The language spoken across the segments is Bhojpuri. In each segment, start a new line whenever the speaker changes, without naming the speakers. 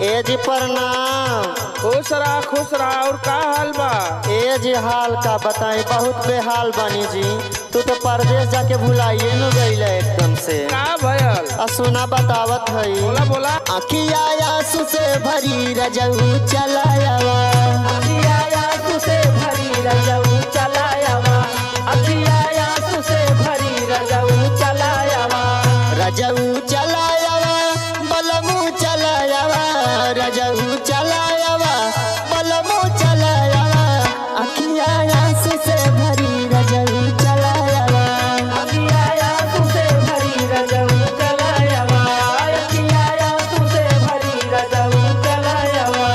ए जी प्रणाम।
खुश रहा और का हाल बा?
ए जी हाल का बताई, बहुत बेहाल बनी जी। तू तो परदेश जाके भुलाइए न गईल एकदम से।
का भयल?
सुना बतावत हई।
बोला बोला।
अखिया आंसू से भरी रजऊ चलायावा,
अखिया आंसू से भरी रजऊ चलायावा, अखिया आंसू से भरी रजऊ चलायावा,
रजऊ चलायावा बलमू चलायावा, रजऊ चलायावा बलमू चलायावा। अखिया आंसू से भरी रजऊ चलायावा,
अखिया आंसू से भरी रजऊ चलायावा, अखिया आंसू से भरी रजऊ चलायावा।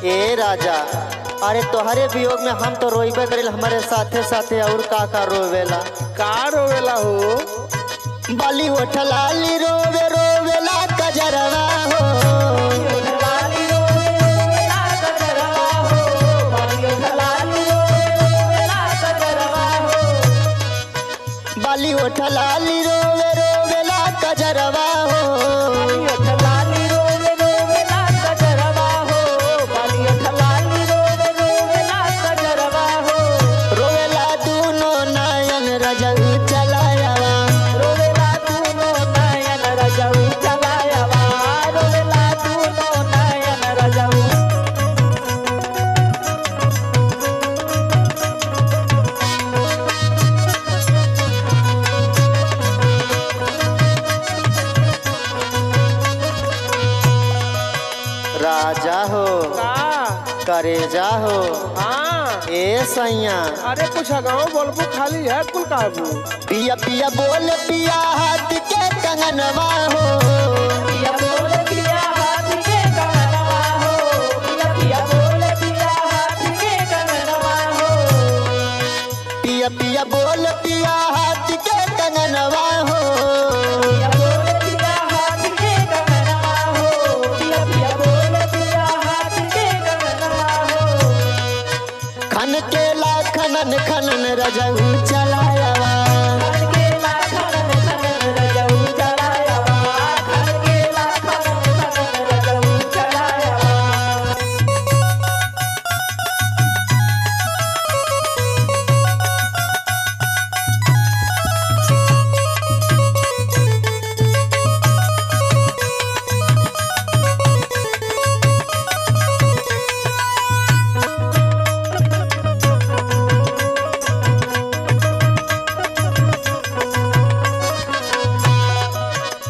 ए राजा, अरे तोहरे वियोग में हम तो रोइबे करेल, हमारे साथे साथे और का रोवेला।
का रोवेला हो?
बाली उठलाली रोवे रोवेला कजरवा हो,
लाली रोवे रोवेला कजरवा हो, बालियो लाली रोवे रोवेला कजरवा हो,
बाली उठलाली रोवे रोवेला कजरवा हो।
बालियो लाली रोवे रोवेला कजरवा हो, बालियो लाली रोवे रोवेला कजरवा हो,
रोवेला दूनो नयन रजऊ चलायावा,
रोवेला दूनो नयन रजऊ चलायावा, रोवेला दूनो नयन रजऊ।
राजा हो
का?
करेजा हो
हाँ,
ए सैया।
अरे कुछ गाँव बोलबू खाली है कुल काबू।
पिया पिया बोल पिया हाथ के कंगनवा हो,
पिया बोले पिया हाथ के कंगनवा हो, पिया पिया बोले पिया हाथ के कंगनवा हो,
पिया पिया बोल पिया हाथ के कंगनवा हो।
पिया बोले पिया हाथ के कंगनवा हो, पिया पिया बोले पिया हाथ के कंगनवा हो।
खन के ला खनन खनन रजऊ चलायावा,
खन के ला खनन खनन रजऊ चलायावा, खन के ला खनन खनन रजऊ चलायावा।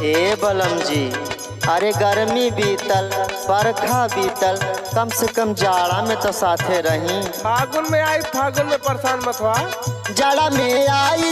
ए बलम जी, अरे गर्मी बीतल बरखा बीतल, कम से कम जाड़ा में तो साथे रही।
फागुन में आई, फागुन में परेशान मत हुआ।
जाड़ा में आई